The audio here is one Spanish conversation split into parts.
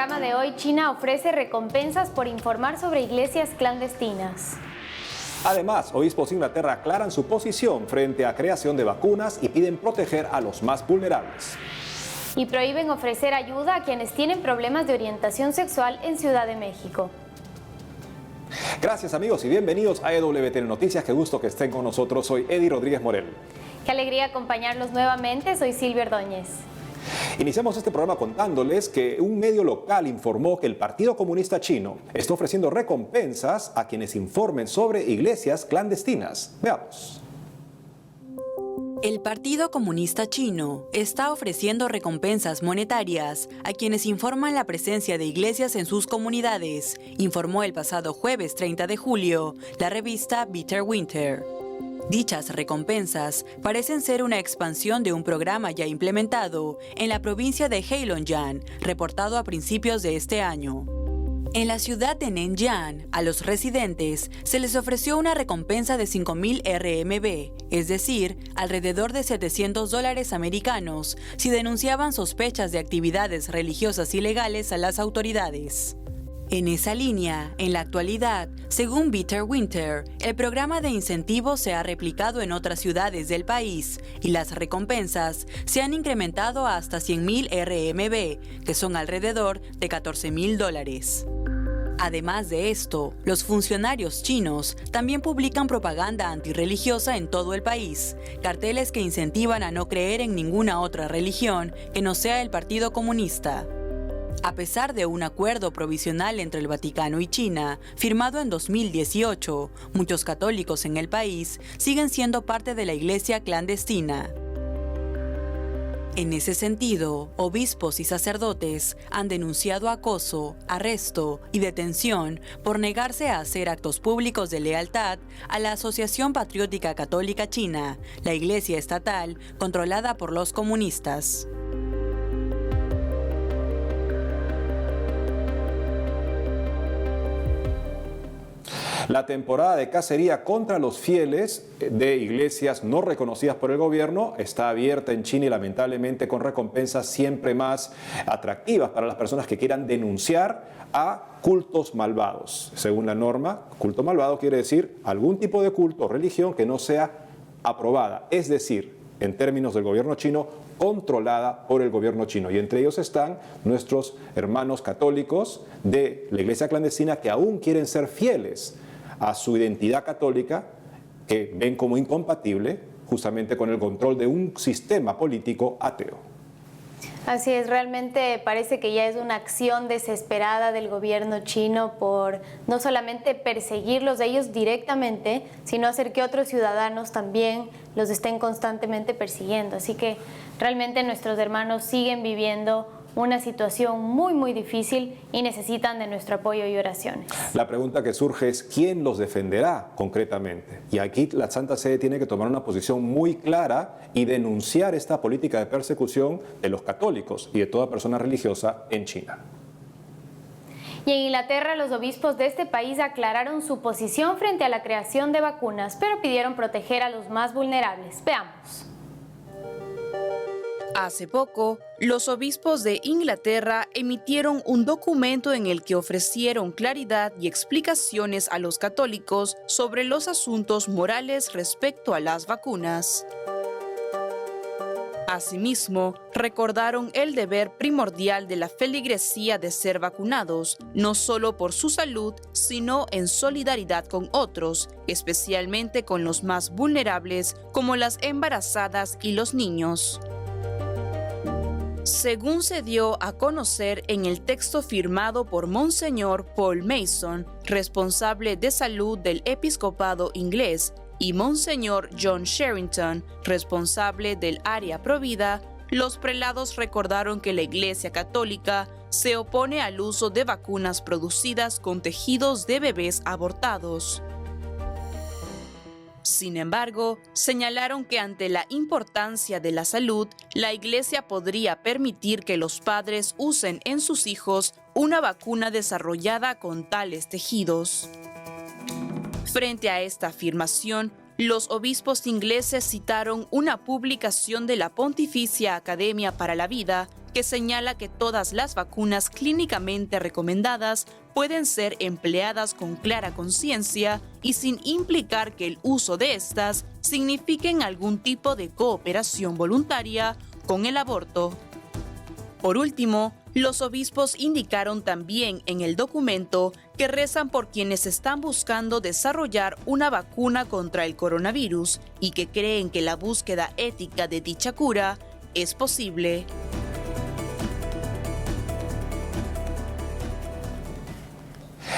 programa de hoy, China ofrece recompensas por informar sobre iglesias clandestinas. Además, obispos de Inglaterra aclaran su posición frente a creación de vacunas y piden proteger a los más vulnerables. Y prohíben ofrecer ayuda a quienes tienen problemas de orientación sexual en Ciudad de México. Gracias amigos y bienvenidos a EWTN Noticias. Qué gusto que estén con nosotros. Soy Eddie Rodríguez Morel. Qué alegría acompañarlos nuevamente. Soy Silvia Ordóñez. Iniciamos este programa contándoles que un medio local informó que el Partido Comunista Chino está ofreciendo recompensas a quienes informen sobre iglesias clandestinas. Veamos. El Partido Comunista Chino está ofreciendo recompensas monetarias a quienes informan la presencia de iglesias en sus comunidades, informó el pasado jueves 30 de julio la revista Bitter Winter. Dichas recompensas parecen ser una expansión de un programa ya implementado en la provincia de Heilongjiang, reportado a principios de este año. En la ciudad de Nenzheng, a los residentes se les ofreció una recompensa de 5.000 RMB, es decir, alrededor de $700 americanos, si denunciaban sospechas de actividades religiosas ilegales a las autoridades. En esa línea, en la actualidad, según Bitter Winter, el programa de incentivos se ha replicado en otras ciudades del país y las recompensas se han incrementado a hasta 100.000 RMB, que son alrededor de $14.000. Además de esto, los funcionarios chinos también publican propaganda antirreligiosa en todo el país, carteles que incentivan a no creer en ninguna otra religión que no sea el Partido Comunista. A pesar de un acuerdo provisional entre el Vaticano y China, firmado en 2018, muchos católicos en el país siguen siendo parte de la iglesia clandestina. En ese sentido, obispos y sacerdotes han denunciado acoso, arresto y detención por negarse a hacer actos públicos de lealtad a la Asociación Patriótica Católica China, la iglesia estatal controlada por los comunistas. La temporada de cacería contra los fieles de iglesias no reconocidas por el gobierno está abierta en China y lamentablemente con recompensas siempre más atractivas para las personas que quieran denunciar a cultos malvados. Según la norma, culto malvado quiere decir algún tipo de culto o religión que no sea aprobada, es decir, en términos del gobierno chino, controlada por el gobierno chino. Y entre ellos están nuestros hermanos católicos de la iglesia clandestina que aún quieren ser fieles a su identidad católica, que ven como incompatible justamente con el control de un sistema político ateo. Así es, realmente parece que ya es una acción desesperada del gobierno chino por no solamente perseguirlos a ellos directamente, sino hacer que otros ciudadanos también los estén constantemente persiguiendo. Así que realmente nuestros hermanos siguen viviendo una situación muy difícil y necesitan de nuestro apoyo y oraciones. La pregunta que surge es ¿quién los defenderá concretamente? Y aquí la Santa Sede tiene que tomar una posición muy clara y denunciar esta política de persecución de los católicos y de toda persona religiosa en China. Y en Inglaterra, los obispos de este país aclararon su posición frente a la creación de vacunas, pero pidieron proteger a los más vulnerables. Veamos. Hace poco, los obispos de Inglaterra emitieron un documento en el que ofrecieron claridad y explicaciones a los católicos sobre los asuntos morales respecto a las vacunas. Asimismo, recordaron el deber primordial de la feligresía de ser vacunados, no solo por su salud, sino en solidaridad con otros, especialmente con los más vulnerables, como las embarazadas y los niños. Según se dio a conocer en el texto firmado por Monseñor Paul Mason, responsable de salud del episcopado inglés, y Monseñor John Sherrington, responsable del área provida, los prelados recordaron que la Iglesia Católica se opone al uso de vacunas producidas con tejidos de bebés abortados. Sin embargo, señalaron que ante la importancia de la salud, la Iglesia podría permitir que los padres usen en sus hijos una vacuna desarrollada con tales tejidos. Frente a esta afirmación, los obispos ingleses citaron una publicación de la Pontificia Academia para la Vida que señala que todas las vacunas clínicamente recomendadas pueden ser empleadas con clara conciencia y sin implicar que el uso de estas signifiquen algún tipo de cooperación voluntaria con el aborto. Por último, los obispos indicaron también en el documento que rezan por quienes están buscando desarrollar una vacuna contra el coronavirus y que creen que la búsqueda ética de dicha cura es posible.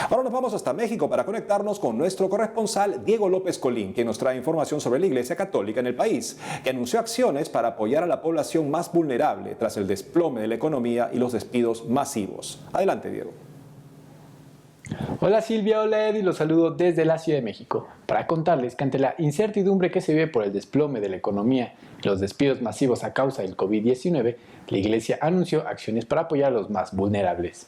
Ahora nos vamos hasta México para conectarnos con nuestro corresponsal Diego López Colín, quien nos trae información sobre la Iglesia Católica en el país, que anunció acciones para apoyar a la población más vulnerable tras el desplome de la economía y los despidos masivos. Adelante, Diego. Hola Silvia, hola Eddie, los saludo desde la Ciudad de México para contarles que ante la incertidumbre que se vive por el desplome de la economía y los despidos masivos a causa del COVID-19, la Iglesia anunció acciones para apoyar a los más vulnerables.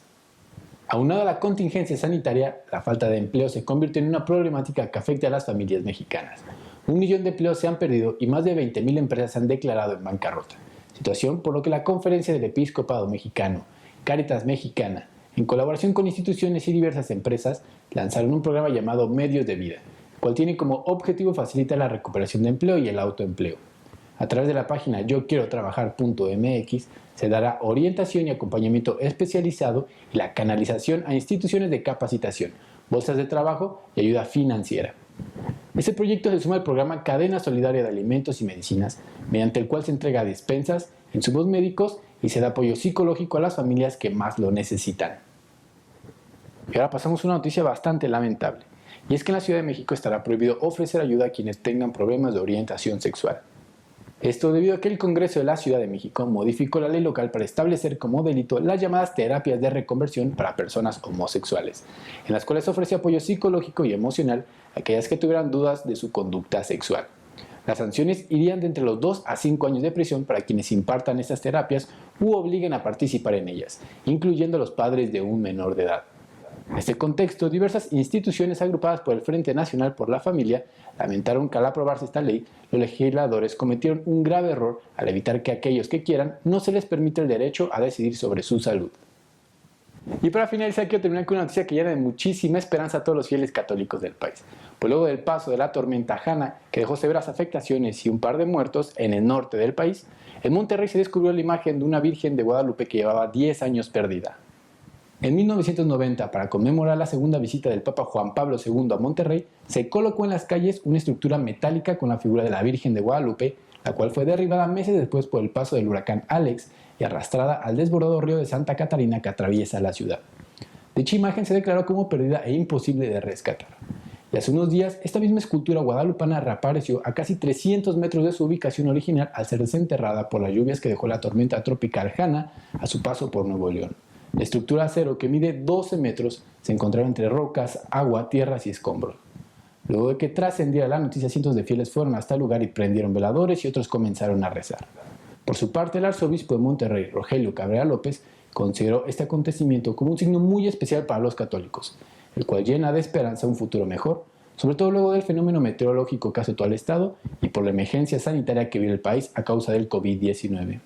Aunado a la contingencia sanitaria, la falta de empleo se convirtió en una problemática que afecta a las familias mexicanas. 1 millón de empleos se han perdido y más de 20,000 empresas se han declarado en bancarrota. Situación por lo que la Conferencia del Episcopado Mexicano, Cáritas Mexicana, en colaboración con instituciones y diversas empresas, lanzaron un programa llamado Medios de Vida, el cual tiene como objetivo facilitar la recuperación de empleo y el autoempleo. A través de la página yoquierotrabajar.mx se dará orientación y acompañamiento especializado y la canalización a instituciones de capacitación, bolsas de trabajo y ayuda financiera. Este proyecto se suma al programa Cadena Solidaria de Alimentos y Medicinas, mediante el cual se entrega despensas, insumos médicos y se da apoyo psicológico a las familias que más lo necesitan. Y ahora pasamos a una noticia bastante lamentable, y es que en la Ciudad de México estará prohibido ofrecer ayuda a quienes tengan problemas de orientación sexual. Esto debido a que el Congreso de la Ciudad de México modificó la ley local para establecer como delito las llamadas terapias de reconversión para personas homosexuales, en las cuales ofrece apoyo psicológico y emocional a aquellas que tuvieran dudas de su conducta sexual. Las sanciones irían de entre los 2 a 5 años de prisión para quienes impartan estas terapias u obliguen a participar en ellas, incluyendo a los padres de un menor de edad. En este contexto, diversas instituciones agrupadas por el Frente Nacional por la Familia lamentaron que al aprobarse esta ley, los legisladores cometieron un grave error al evitar que a aquellos que quieran no se les permita el derecho a decidir sobre su salud. Y para finalizar, quiero terminar con una noticia que llena de muchísima esperanza a todos los fieles católicos del país. Pues luego del paso de la tormenta Hanna, que dejó severas afectaciones y un par de muertos en el norte del país, en Monterrey se descubrió la imagen de una Virgen de Guadalupe que llevaba 10 años perdida. En 1990, para conmemorar la segunda visita del Papa Juan Pablo II a Monterrey, se colocó en las calles una estructura metálica con la figura de la Virgen de Guadalupe, la cual fue derribada meses después por el paso del huracán Alex y arrastrada al desbordado río de Santa Catarina que atraviesa la ciudad. Dicha imagen se declaró como perdida e imposible de rescatar. Y hace unos días, esta misma escultura guadalupana reapareció a casi 300 metros de su ubicación original al ser desenterrada por las lluvias que dejó la tormenta tropical Hanna a su paso por Nuevo León. La estructura de acero, que mide 12 metros, se encontraba entre rocas, agua, tierras y escombros. Luego de que trascendiera la noticia, cientos de fieles fueron hasta el lugar y prendieron veladores y otros comenzaron a rezar. Por su parte, el arzobispo de Monterrey, Rogelio Cabrera López, consideró este acontecimiento como un signo muy especial para los católicos, el cual llena de esperanza un futuro mejor, sobre todo luego del fenómeno meteorológico que azotó al Estado y por la emergencia sanitaria que vive el país a causa del COVID-19.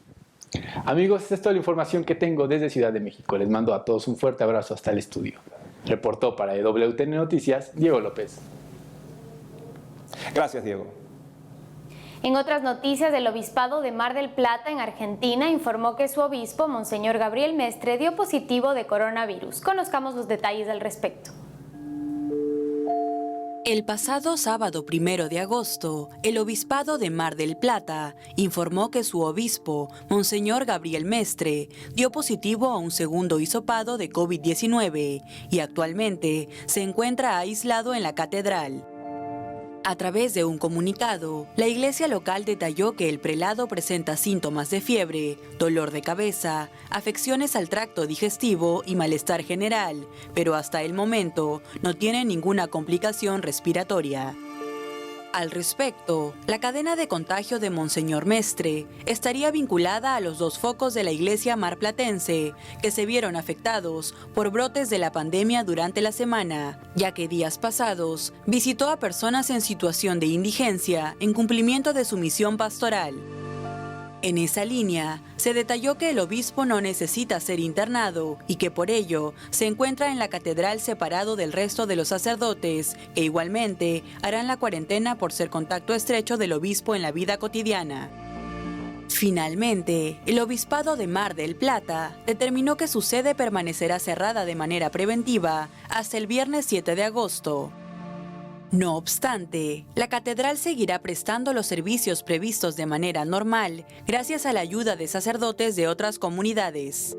Amigos, esta es toda la información que tengo desde Ciudad de México. Les mando a todos un fuerte abrazo hasta el estudio. Reportó para EWTN Noticias, Diego López. Gracias, Diego. En otras noticias, el Obispado de Mar del Plata, en Argentina, informó que su obispo, Monseñor Gabriel Mestre, dio positivo de coronavirus. Conozcamos los detalles al respecto. El pasado sábado 1 de agosto, el Obispado de Mar del Plata informó que su obispo, Monseñor Gabriel Mestre, dio positivo a un segundo hisopado de COVID-19 y actualmente se encuentra aislado en la catedral. A través de un comunicado, la iglesia local detalló que el prelado presenta síntomas de fiebre, dolor de cabeza, afecciones al tracto digestivo y malestar general, pero hasta el momento no tiene ninguna complicación respiratoria. Al respecto, la cadena de contagio de Monseñor Mestre estaría vinculada a los 2 focos de la iglesia marplatense que se vieron afectados por brotes de la pandemia durante la semana, ya que días pasados visitó a personas en situación de indigencia en cumplimiento de su misión pastoral. En esa línea, se detalló que el obispo no necesita ser internado y que por ello se encuentra en la catedral separado del resto de los sacerdotes e igualmente harán la cuarentena por ser contacto estrecho del obispo en la vida cotidiana. Finalmente, el Obispado de Mar del Plata determinó que su sede permanecerá cerrada de manera preventiva hasta el viernes 7 de agosto. No obstante, la catedral seguirá prestando los servicios previstos de manera normal gracias a la ayuda de sacerdotes de otras comunidades.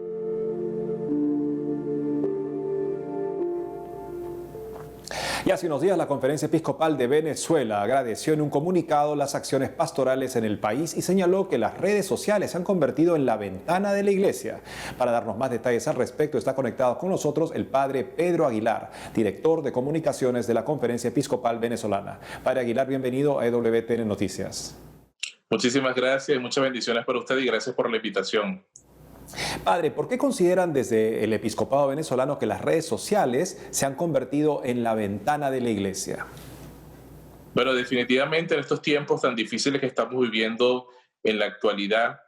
Y hace unos días la Conferencia Episcopal de Venezuela agradeció en un comunicado las acciones pastorales en el país y señaló que las redes sociales se han convertido en la ventana de la iglesia. Para darnos más detalles al respecto está conectado con nosotros el padre Pedro Aguilar, director de comunicaciones de la Conferencia Episcopal Venezolana. Padre Aguilar, bienvenido a EWTN Noticias. Muchísimas gracias, muchas bendiciones para usted y gracias por la invitación. Padre, ¿por qué consideran desde el episcopado venezolano que las redes sociales se han convertido en la ventana de la iglesia? Bueno, definitivamente en estos tiempos tan difíciles que estamos viviendo en la actualidad,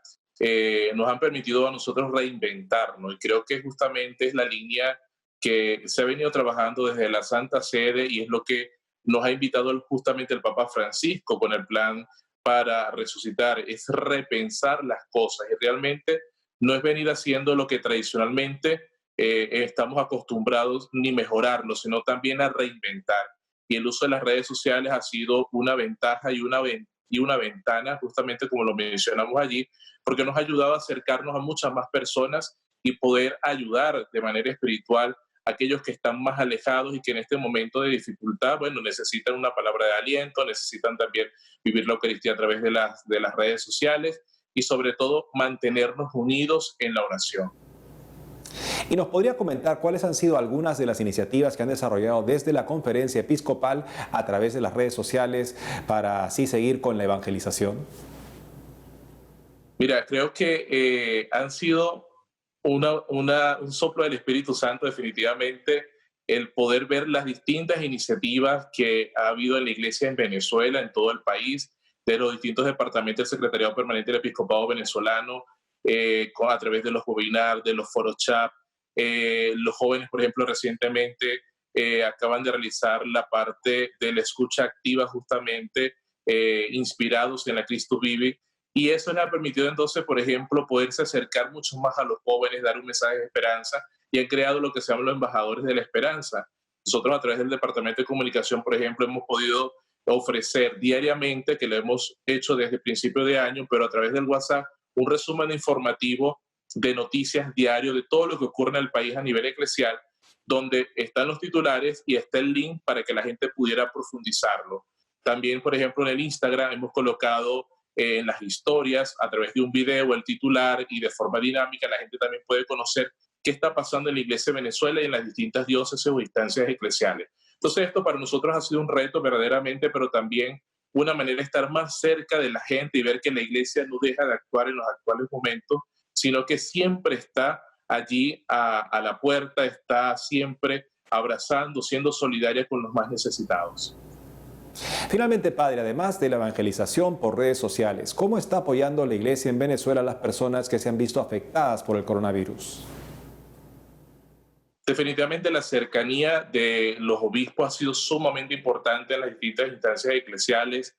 nos han permitido a nosotros reinventarnos y creo que justamente es la línea que se ha venido trabajando desde la Santa Sede y es lo que nos ha invitado justamente el Papa Francisco con el plan para resucitar, es repensar las cosas y realmente no es venir haciendo lo que tradicionalmente estamos acostumbrados ni mejorarlo, sino también a reinventar. Y el uso de las redes sociales ha sido una ventaja y una ventana, justamente como lo mencionamos allí, porque nos ha ayudado a acercarnos a muchas más personas y poder ayudar de manera espiritual a aquellos que están más alejados y que en este momento de dificultad, bueno, necesitan una palabra de aliento, necesitan también vivir la Eucaristía a través de las redes sociales y sobre todo mantenernos unidos en la oración. ¿Y nos podría comentar cuáles han sido algunas de las iniciativas que han desarrollado desde la Conferencia Episcopal a través de las redes sociales para así seguir con la evangelización? Mira, creo que han sido un soplo del Espíritu Santo definitivamente el poder ver las distintas iniciativas que ha habido en la iglesia en Venezuela, en todo el país, de los distintos departamentos del Secretariado Permanente del Episcopado Venezolano, a través de los webinars, de los foros chat. Los jóvenes, por ejemplo, recientemente acaban de realizar la parte de la escucha activa justamente inspirados en la Christus Vivi. Y eso les ha permitido entonces, por ejemplo, poderse acercar mucho más a los jóvenes, dar un mensaje de esperanza y han creado lo que se llaman los embajadores de la esperanza. Nosotros a través del Departamento de Comunicación, por ejemplo, hemos podido ofrecer diariamente, que lo hemos hecho desde el principio de año, pero a través del WhatsApp, un resumen informativo de noticias diario de todo lo que ocurre en el país a nivel eclesial, donde están los titulares y está el link para que la gente pudiera profundizarlo. También, por ejemplo, en el Instagram hemos colocado en las historias, a través de un video, el titular y de forma dinámica, la gente también puede conocer qué está pasando en la Iglesia de Venezuela y en las distintas diócesis o instancias eclesiales. Entonces esto para nosotros ha sido un reto verdaderamente, pero también una manera de estar más cerca de la gente y ver que la iglesia no deja de actuar en los actuales momentos, sino que siempre está allí a la puerta, está siempre abrazando, siendo solidaria con los más necesitados. Finalmente, padre, además de la evangelización por redes sociales, ¿cómo está apoyando la iglesia en Venezuela a las personas que se han visto afectadas por el coronavirus? Definitivamente la cercanía de los obispos ha sido sumamente importante en las distintas instancias eclesiales.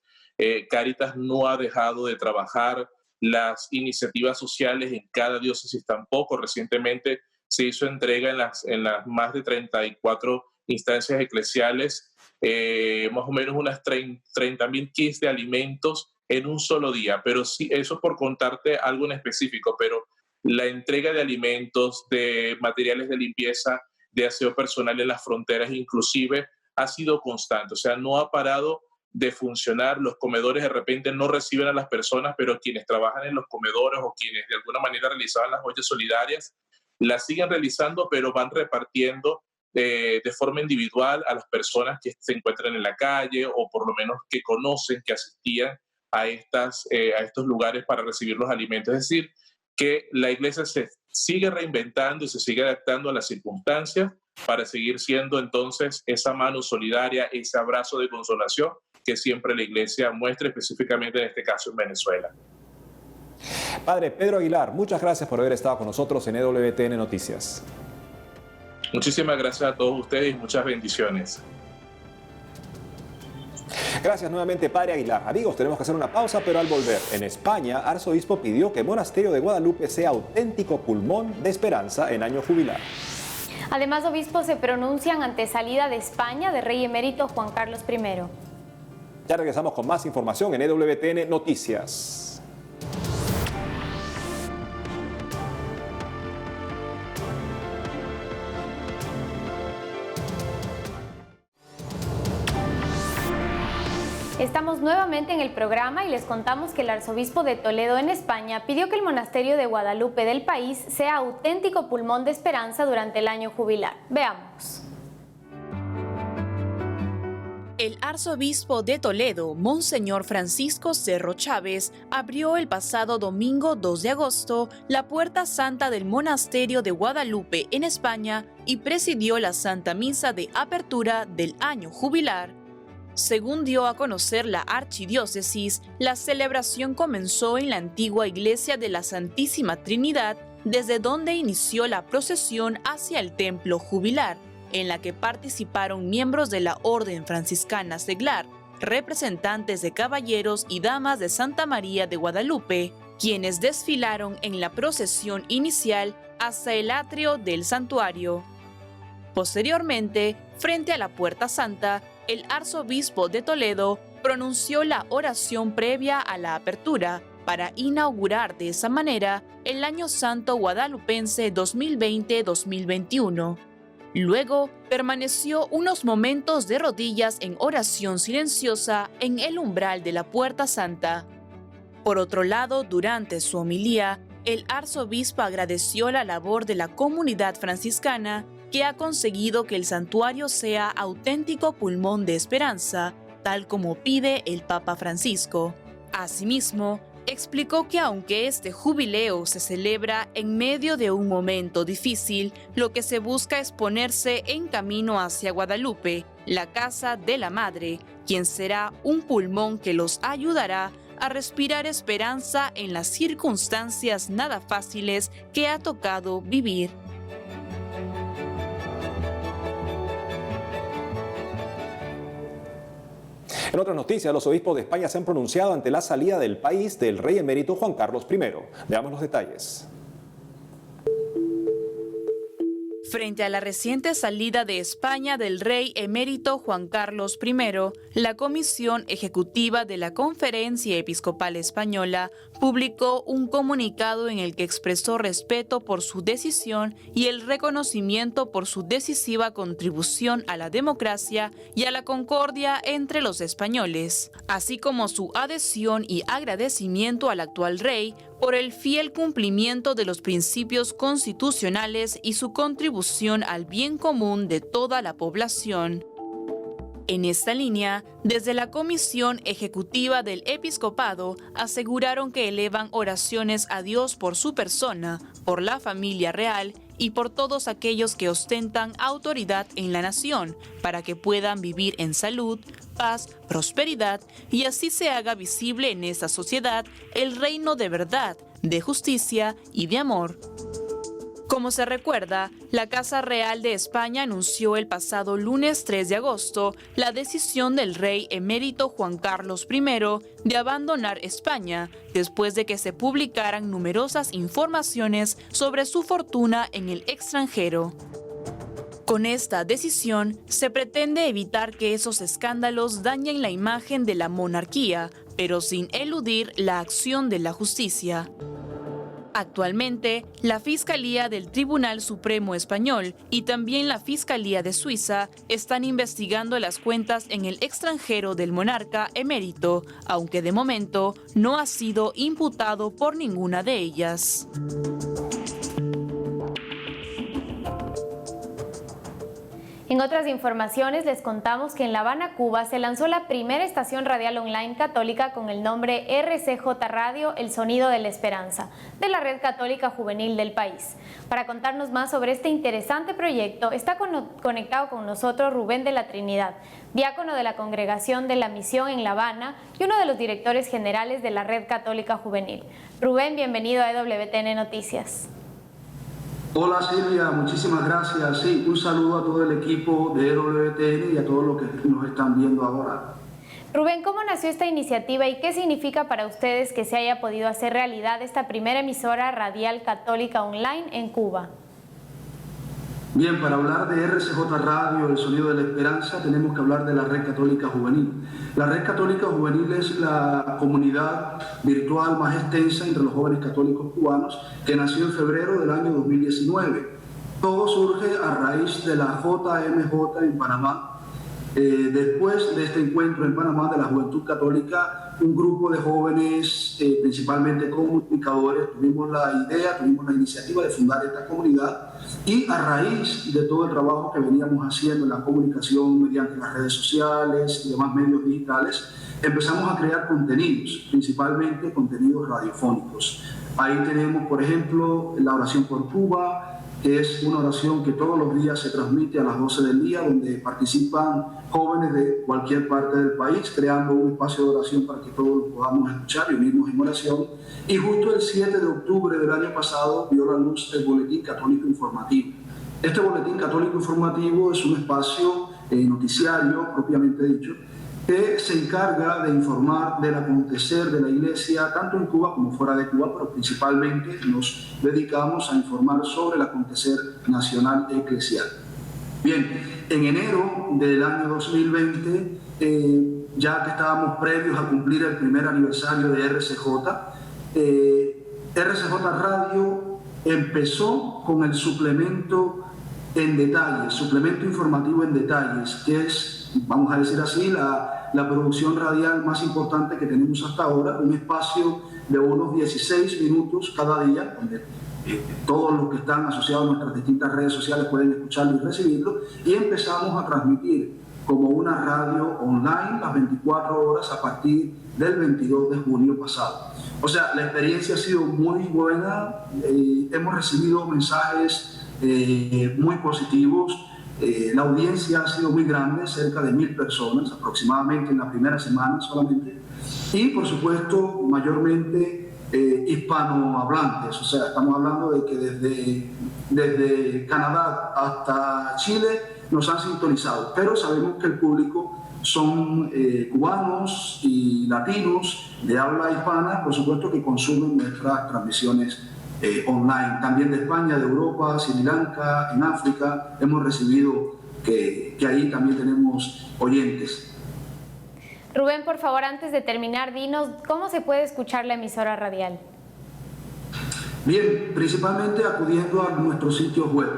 Cáritas no ha dejado de trabajar, las iniciativas sociales en cada diócesis tampoco. Recientemente se hizo entrega en las más de 34 instancias eclesiales, más o menos unas 30.000 kits de alimentos en un solo día. Pero sí, eso por contarte algo en específico, pero la entrega de alimentos, de materiales de limpieza, de aseo personal en las fronteras inclusive, ha sido constante. O sea, no ha parado de funcionar. Los comedores de repente no reciben a las personas, pero quienes trabajan en los comedores o quienes de alguna manera realizaban las ollas solidarias, las siguen realizando, pero van repartiendo de forma individual a las personas que se encuentran en la calle o por lo menos que conocen, que asistían a estos lugares para recibir los alimentos. Es decir, que la iglesia se sigue reinventando y se sigue adaptando a las circunstancias para seguir siendo entonces esa mano solidaria, ese abrazo de consolación que siempre la iglesia muestra, específicamente en este caso en Venezuela. Padre Pedro Aguilar, muchas gracias por haber estado con nosotros en EWTN Noticias. Muchísimas gracias a todos ustedes y muchas bendiciones. Gracias nuevamente, Padre Aguilar. Amigos, tenemos que hacer una pausa, pero al volver, en España, arzobispo pidió que el monasterio de Guadalupe sea auténtico pulmón de esperanza en año jubilar. Además, obispos se pronuncian ante salida de España de Rey Emérito Juan Carlos I. Ya regresamos con más información en EWTN Noticias. Estamos nuevamente en el programa y les contamos que el arzobispo de Toledo en España pidió que el monasterio de Guadalupe del país sea auténtico pulmón de esperanza durante el año jubilar. Veamos. El arzobispo de Toledo, Monseñor Francisco Cerro Chávez, abrió el pasado domingo 2 de agosto la puerta santa del monasterio de Guadalupe en España y presidió la Santa Misa de apertura del año jubilar. Según dio a conocer la archidiócesis, la celebración comenzó en la antigua iglesia de la Santísima Trinidad, desde donde inició la procesión hacia el templo jubilar, en la que participaron miembros de la Orden Franciscana Seglar, representantes de caballeros y damas de Santa María de Guadalupe, quienes desfilaron en la procesión inicial hacia el atrio del santuario. Posteriormente, frente a la Puerta Santa, el arzobispo de Toledo pronunció la oración previa a la apertura para inaugurar de esa manera el Año Santo Guadalupense 2020-2021. Luego, permaneció unos momentos de rodillas en oración silenciosa en el umbral de la Puerta Santa. Por otro lado, durante su homilía, el arzobispo agradeció la labor de la comunidad franciscana que ha conseguido que el santuario sea auténtico pulmón de esperanza, tal como pide el Papa Francisco. Asimismo, explicó que aunque este jubileo se celebra en medio de un momento difícil, lo que se busca es ponerse en camino hacia Guadalupe, la casa de la Madre, quien será un pulmón que los ayudará a respirar esperanza en las circunstancias nada fáciles que ha tocado vivir. En otras noticias, los obispos de España se han pronunciado ante la salida del país del rey emérito Juan Carlos I. Veamos los detalles. Frente a la reciente salida de España del rey emérito Juan Carlos I, la Comisión Ejecutiva de la Conferencia Episcopal Española publicó un comunicado en el que expresó respeto por su decisión y el reconocimiento por su decisiva contribución a la democracia y a la concordia entre los españoles, así como su adhesión y agradecimiento al actual rey por el fiel cumplimiento de los principios constitucionales y su contribución al bien común de toda la población. En esta línea, desde la Comisión Ejecutiva del Episcopado aseguraron que elevan oraciones a Dios por su persona, por la familia real y por todos aquellos que ostentan autoridad en la nación, para que puedan vivir en salud, paz, prosperidad y así se haga visible en esta sociedad el reino de verdad, de justicia y de amor. Como se recuerda, la Casa Real de España anunció el pasado lunes 3 de agosto la decisión del rey emérito Juan Carlos I de abandonar España, después de que se publicaran numerosas informaciones sobre su fortuna en el extranjero. Con esta decisión, se pretende evitar que esos escándalos dañen la imagen de la monarquía, pero sin eludir la acción de la justicia. Actualmente, la Fiscalía del Tribunal Supremo Español y también la Fiscalía de Suiza están investigando las cuentas en el extranjero del monarca emérito, aunque de momento no ha sido imputado por ninguna de ellas. En otras informaciones les contamos que en La Habana, Cuba, se lanzó la primera estación radial online católica con el nombre RCJ Radio, el sonido de la esperanza, de la Red Católica Juvenil del país. Para contarnos más sobre este interesante proyecto, está conectado con nosotros Rubén de la Trinidad, diácono de la Congregación de la Misión en La Habana y uno de los directores generales de la Red Católica Juvenil. Rubén, bienvenido a EWTN Noticias. Hola Silvia, muchísimas gracias. Sí, un saludo a todo el equipo de EWTN y a todos los que nos están viendo ahora. Rubén, ¿cómo nació esta iniciativa y qué significa para ustedes que se haya podido hacer realidad esta primera emisora radial católica online en Cuba? Bien, para hablar de RCJ Radio, el sonido de la esperanza, tenemos que hablar de la Red Católica Juvenil. La Red Católica Juvenil es la comunidad virtual más extensa entre los jóvenes católicos cubanos que nació en febrero del año 2019. Todo surge a raíz de la JMJ en Panamá. Después de este encuentro en Panamá de la Juventud Católica, un grupo de jóvenes, principalmente comunicadores, tuvimos la iniciativa de fundar esta comunidad y a raíz de todo el trabajo que veníamos haciendo en la comunicación mediante las redes sociales y demás medios digitales, empezamos a crear contenidos, principalmente contenidos radiofónicos. Ahí tenemos, por ejemplo, la oración por Cuba, que es una oración que todos los días se transmite a las 12 del día, donde participan jóvenes de cualquier parte del país, creando un espacio de oración para que todos podamos escuchar y unirnos en oración. Y justo el 7 de octubre del año pasado vio la luz el Boletín Católico Informativo. Este Boletín Católico Informativo es un espacio noticiario, propiamente dicho, que se encarga de informar del acontecer de la Iglesia, tanto en Cuba como fuera de Cuba, pero principalmente nos dedicamos a informar sobre el acontecer nacional eclesial. Bien, en enero del año 2020, ya que estábamos previos a cumplir el primer aniversario de RCJ, RCJ Radio empezó con el suplemento en detalles, suplemento informativo en detalles, que es, vamos a decir así, la producción radial más importante que tenemos hasta ahora, un espacio de unos 16 minutos cada día, donde todos los que están asociados a nuestras distintas redes sociales pueden escucharlo y recibirlo, y empezamos a transmitir como una radio online las 24 horas a partir del 22 de junio pasado. O sea, la experiencia ha sido muy buena, hemos recibido mensajes muy positivos. La audiencia ha sido muy grande, cerca de 1000 personas aproximadamente en la primera semana solamente, y por supuesto mayormente hispanohablantes, o sea, estamos hablando de que desde Canadá hasta Chile nos han sintonizado, pero sabemos que el público son cubanos y latinos de habla hispana, por supuesto que consumen nuestras transmisiones online, también de España, de Europa, Sri Lanka, en África, hemos recibido que ahí también tenemos oyentes. Rubén, por favor, antes de terminar, dinos cómo se puede escuchar la emisora radial. Bien, principalmente acudiendo a nuestros sitios web.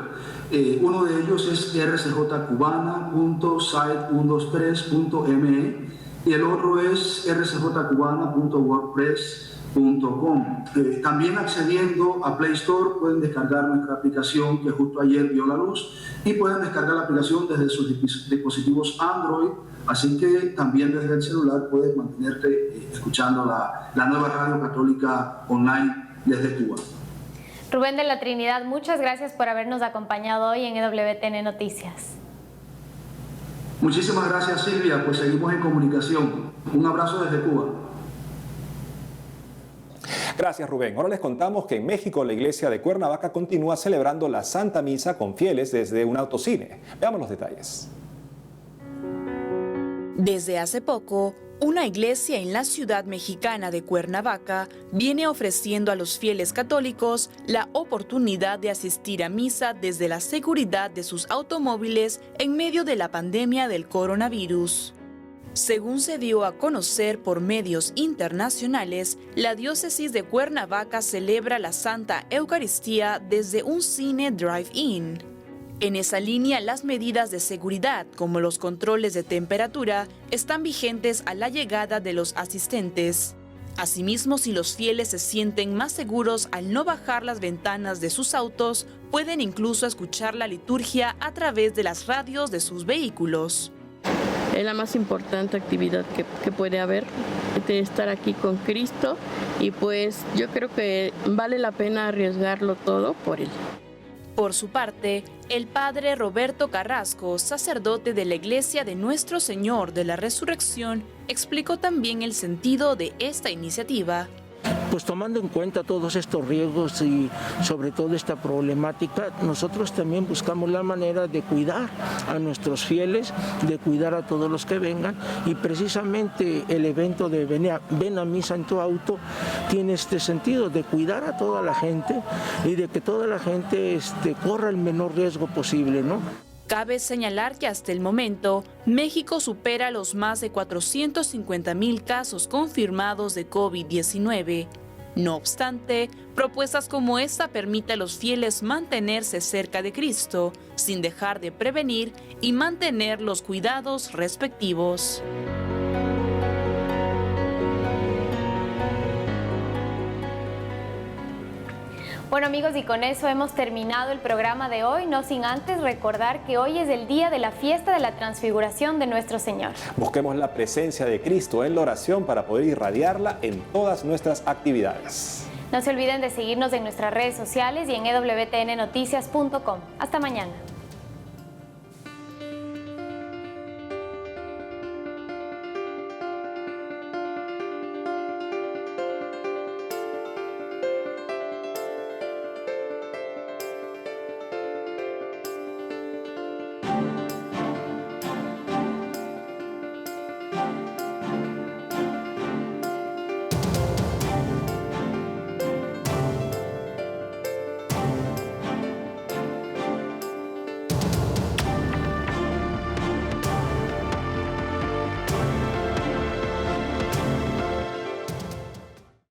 Uno de ellos es rcjcubana.site123.me y el otro es rcjcubana.wordpress.com. También accediendo a Play Store pueden descargar nuestra aplicación que justo ayer vio la luz y pueden descargar la aplicación desde sus dispositivos Android, así que también desde el celular puedes mantenerte escuchando la nueva radio católica online desde Cuba. Rubén de la Trinidad, muchas gracias por habernos acompañado hoy en EWTN Noticias. Muchísimas gracias Silvia, pues seguimos en comunicación. Un abrazo desde Cuba. Gracias, Rubén. Ahora les contamos que en México la iglesia de Cuernavaca continúa celebrando la Santa Misa con fieles desde un autocine. Veamos los detalles. Desde hace poco, una iglesia en la ciudad mexicana de Cuernavaca viene ofreciendo a los fieles católicos la oportunidad de asistir a misa desde la seguridad de sus automóviles en medio de la pandemia del coronavirus. Según se dio a conocer por medios internacionales, la diócesis de Cuernavaca celebra la Santa Eucaristía desde un cine drive-in. En esa línea, las medidas de seguridad, como los controles de temperatura, están vigentes a la llegada de los asistentes. Asimismo, si los fieles se sienten más seguros al no bajar las ventanas de sus autos, pueden incluso escuchar la liturgia a través de las radios de sus vehículos. Es la más importante actividad que puede haber, de estar aquí con Cristo, y pues yo creo que vale la pena arriesgarlo todo por Él. Por su parte, el padre Roberto Carrasco, sacerdote de la Iglesia de Nuestro Señor de la Resurrección, explicó también el sentido de esta iniciativa. Pues tomando en cuenta todos estos riesgos y sobre todo esta problemática, nosotros también buscamos la manera de cuidar a nuestros fieles, de cuidar a todos los que vengan, y precisamente el evento de Ven a Misa en tu Auto tiene este sentido de cuidar a toda la gente y de que toda la gente corra el menor riesgo posible, ¿no? Cabe señalar que hasta el momento, México supera los más de 450,000 casos confirmados de COVID-19. No obstante, propuestas como esta permiten a los fieles mantenerse cerca de Cristo, sin dejar de prevenir y mantener los cuidados respectivos. Bueno amigos, y con eso hemos terminado el programa de hoy, no sin antes recordar que hoy es el día de la fiesta de la transfiguración de nuestro Señor. Busquemos la presencia de Cristo en la oración para poder irradiarla en todas nuestras actividades. No se olviden de seguirnos en nuestras redes sociales y en ewtnnoticias.com. Hasta mañana.